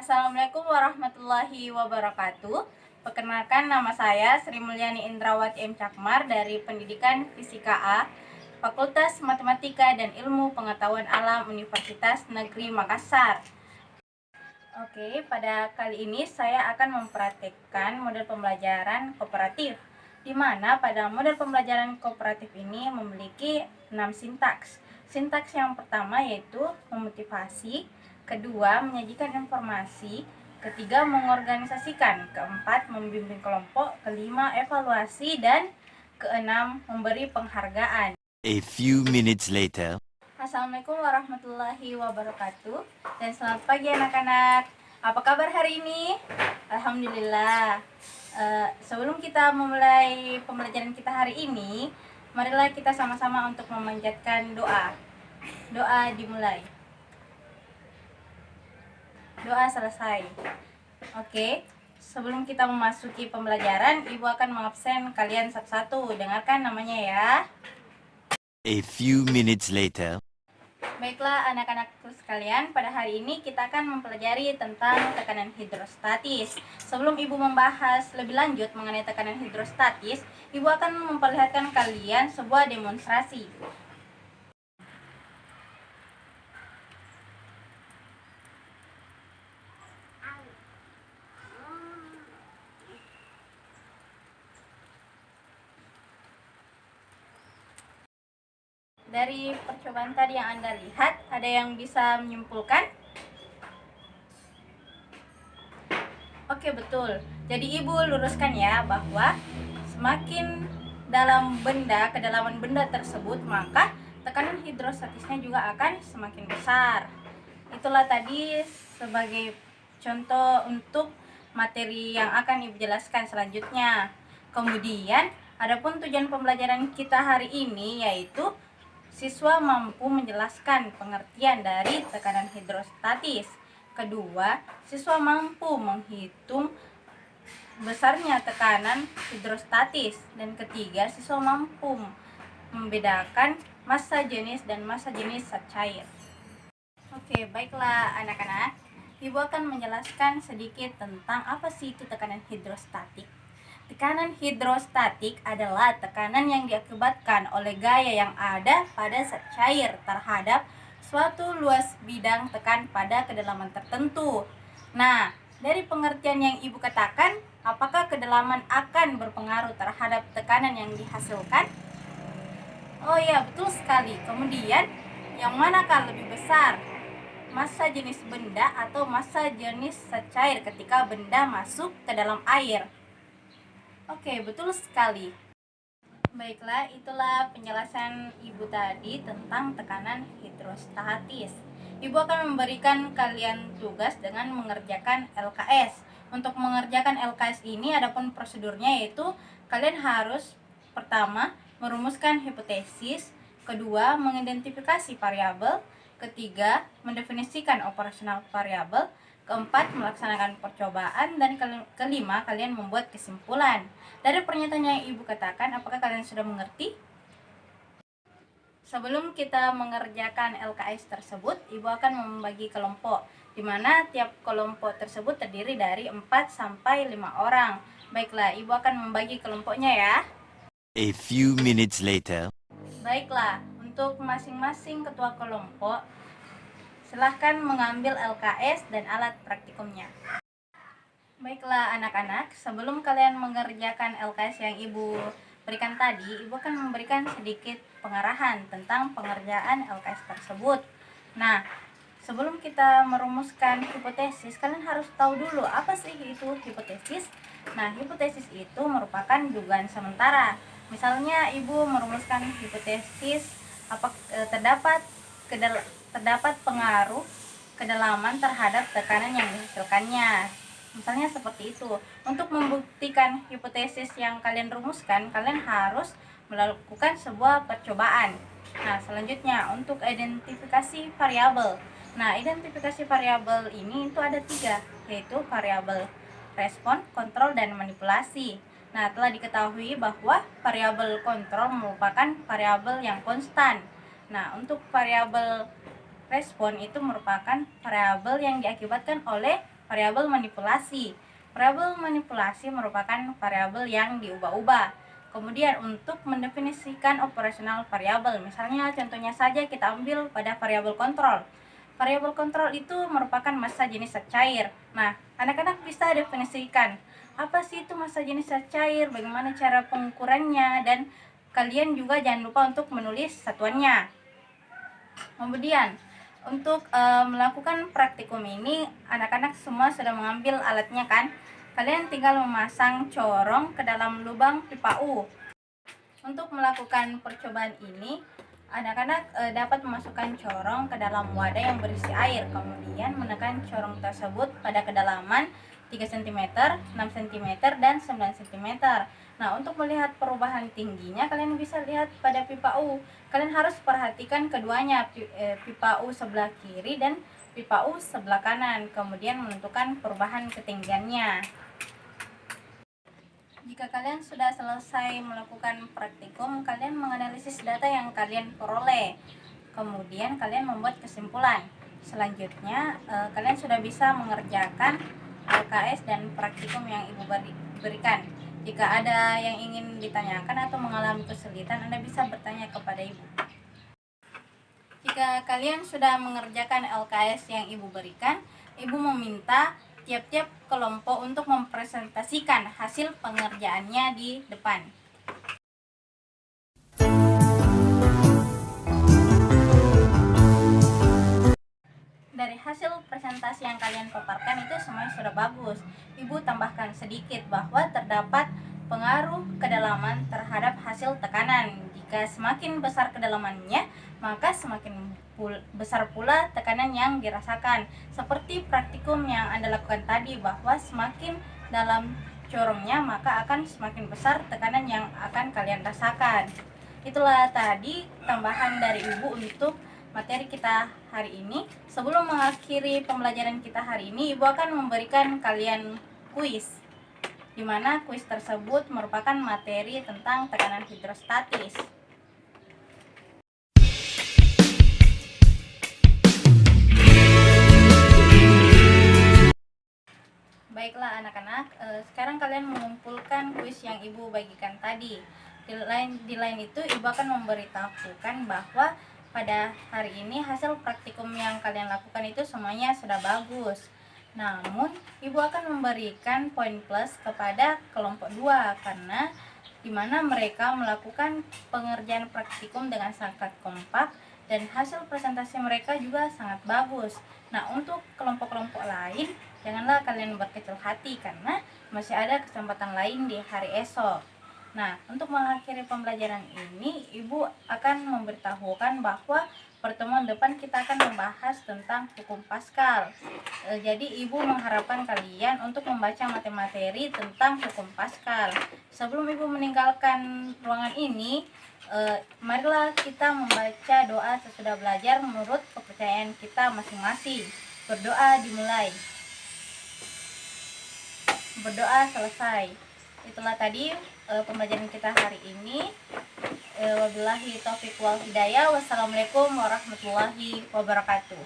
Assalamualaikum warahmatullahi wabarakatuh. Perkenalkan, nama saya Sri Mulyani Indrawati M. Cakmar dari Pendidikan Fisika A, Fakultas Matematika dan Ilmu Pengetahuan Alam Universitas Negeri Makassar. Oke, pada kali ini saya akan mempraktikkan model pembelajaran kooperatif, di mana pada model pembelajaran kooperatif ini memiliki 6 sintaks. Sintaks yang pertama yaitu memotivasi, kedua menyajikan informasi, ketiga mengorganisasikan, keempat membimbing kelompok, kelima evaluasi, dan keenam memberi penghargaan. A few minutes later. Assalamualaikum warahmatullahi wabarakatuh, dan selamat pagi anak-anak. Apa kabar hari ini? Alhamdulillah. Sebelum kita memulai pembelajaran kita hari ini, marilah kita sama-sama untuk memanjatkan doa. Doa dimulai. Doa selesai. Oke, sebelum kita memasuki pembelajaran, Ibu akan mengabsen kalian satu-satu. Dengarkan namanya ya. A few minutes later. Baiklah anak-anakku sekalian, pada hari ini kita akan mempelajari tentang tekanan hidrostatis. Sebelum Ibu membahas lebih lanjut mengenai tekanan hidrostatis, Ibu akan memperlihatkan kalian sebuah demonstrasi. Dari percobaan tadi yang Anda lihat, ada yang bisa menyimpulkan? Oke, betul. Jadi Ibu luruskan ya bahwa semakin dalam benda, kedalaman benda tersebut, maka tekanan hidrostatisnya juga akan semakin besar. Itulah tadi sebagai contoh untuk materi yang akan Ibu jelaskan selanjutnya. Kemudian, adapun tujuan pembelajaran kita hari ini yaitu siswa mampu menjelaskan pengertian dari tekanan hidrostatis. Kedua, siswa mampu menghitung besarnya tekanan hidrostatis. Dan ketiga, siswa mampu membedakan massa jenis dan massa jenis zat cair. Oke, baiklah anak-anak. Ibu akan menjelaskan sedikit tentang apa sih itu tekanan hidrostatik. Tekanan hidrostatik adalah tekanan yang diakibatkan oleh gaya yang ada pada zat cair terhadap suatu luas bidang tekan pada kedalaman tertentu. Nah, dari pengertian yang Ibu katakan, apakah kedalaman akan berpengaruh terhadap tekanan yang dihasilkan? Oh ya, betul sekali. Kemudian, yang manakah lebih besar? Massa jenis benda atau massa jenis zat cair ketika benda masuk ke dalam air? Oke, betul sekali. Baiklah, itulah penjelasan Ibu tadi tentang tekanan hidrostatis. Ibu akan memberikan kalian tugas dengan mengerjakan LKS. Untuk mengerjakan LKS ini adapun prosedurnya yaitu kalian harus pertama merumuskan hipotesis, kedua mengidentifikasi variabel, ketiga mendefinisikan operasional variabel, keempat melaksanakan percobaan, dan kelima kalian membuat kesimpulan. Dari pernyataan yang Ibu katakan, apakah kalian sudah mengerti? Sebelum kita mengerjakan LKS tersebut, Ibu akan membagi kelompok, di mana tiap kelompok tersebut terdiri dari 4 sampai 5 orang. Baiklah, Ibu akan membagi kelompoknya ya. A few minutes later. Baiklah, untuk masing-masing ketua kelompok, silahkan mengambil LKS dan alat praktikumnya. Baiklah anak-anak, sebelum kalian mengerjakan LKS yang Ibu berikan tadi, Ibu akan memberikan sedikit pengarahan tentang pengerjaan LKS tersebut. Nah, sebelum kita merumuskan hipotesis, kalian harus tahu dulu apa sih itu hipotesis. Nah, hipotesis itu merupakan dugaan sementara. Misalnya Ibu merumuskan hipotesis terdapat pengaruh kedalaman terhadap tekanan yang dihasilkannya. Misalnya seperti itu. Untuk membuktikan hipotesis yang kalian rumuskan, kalian harus melakukan sebuah percobaan. Nah, selanjutnya untuk identifikasi variabel. Nah, identifikasi variabel ini itu ada 3, yaitu variabel respon, kontrol, dan manipulasi. Nah, telah diketahui bahwa variabel kontrol merupakan variabel yang konstan. Nah, untuk variabel respon itu merupakan variabel yang diakibatkan oleh variabel manipulasi. Variabel manipulasi merupakan variabel yang diubah-ubah. Kemudian untuk mendefinisikan operasional variabel, misalnya contohnya saja kita ambil pada variabel kontrol. Variabel kontrol itu merupakan massa jenis zat cair. Nah, anak-anak bisa definisikan apa sih itu massa jenis zat cair, bagaimana cara pengukurannya, dan kalian juga jangan lupa untuk menulis satuannya. Kemudian untuk melakukan praktikum ini, anak-anak semua sudah mengambil alatnya kan? Kalian tinggal memasang corong ke dalam lubang pipa U. Untuk melakukan percobaan ini, anak-anak dapat memasukkan corong ke dalam wadah yang berisi air, kemudian menekan corong tersebut pada kedalaman 3 cm, 6 cm, dan 9 cm. Nah, untuk melihat perubahan tingginya, kalian bisa lihat pada pipa U. Kalian harus perhatikan keduanya, pipa U sebelah kiri dan pipa U sebelah kanan, kemudian menentukan perubahan ketinggiannya. Jika kalian sudah selesai melakukan praktikum, kalian menganalisis data yang kalian peroleh. Kemudian kalian membuat kesimpulan. Selanjutnya, kalian sudah bisa mengerjakan LKS dan praktikum yang Ibu berikan. Jika ada yang ingin ditanyakan atau mengalami kesulitan, Anda bisa bertanya kepada Ibu. Jika kalian sudah mengerjakan LKS yang Ibu berikan, Ibu meminta tiap-tiap kelompok untuk mempresentasikan hasil pengerjaannya di depan. Dari hasil presentasi yang kalian paparkan itu semuanya sudah bagus. Ibu tambahkan sedikit bahwa terdapat pengaruh kedalaman terhadap hasil tekanan. Jika semakin besar kedalamannya, maka semakin besar pula tekanan yang dirasakan. Seperti praktikum yang Anda lakukan tadi, bahwa semakin dalam corongnya maka akan semakin besar tekanan yang akan kalian rasakan. Itulah tadi tambahan dari Ibu untuk materi kita hari ini. Sebelum mengakhiri pembelajaran kita hari ini, Ibu akan memberikan kalian kuis, di mana kuis tersebut merupakan materi tentang tekanan hidrostatis. Baiklah anak-anak, sekarang kalian mengumpulkan kuis yang Ibu bagikan tadi. Di lain itu, Ibu akan memberitahukan bahwa pada hari ini hasil praktikum yang kalian lakukan itu semuanya sudah bagus. Namun, Ibu akan memberikan poin plus kepada kelompok 2 karena dimana mereka melakukan pengerjaan praktikum dengan sangat kompak dan hasil presentasi mereka juga sangat bagus. Nah, untuk kelompok-kelompok lain, janganlah kalian berkecil hati karena masih ada kesempatan lain di hari esok. Nah, untuk mengakhiri pembelajaran ini, Ibu akan memberitahukan bahwa pertemuan depan kita akan membahas tentang hukum Pascal. Jadi Ibu mengharapkan kalian untuk membaca materi tentang hukum Pascal. Sebelum Ibu meninggalkan ruangan ini, marilah kita membaca doa sesudah belajar menurut kepercayaan kita masing-masing. Berdoa dimulai. Berdoa selesai. Itulah tadi pembelajaran kita hari ini. Wabillahi taufiq wal hidayah. Wassalamualaikum warahmatullahi wabarakatuh.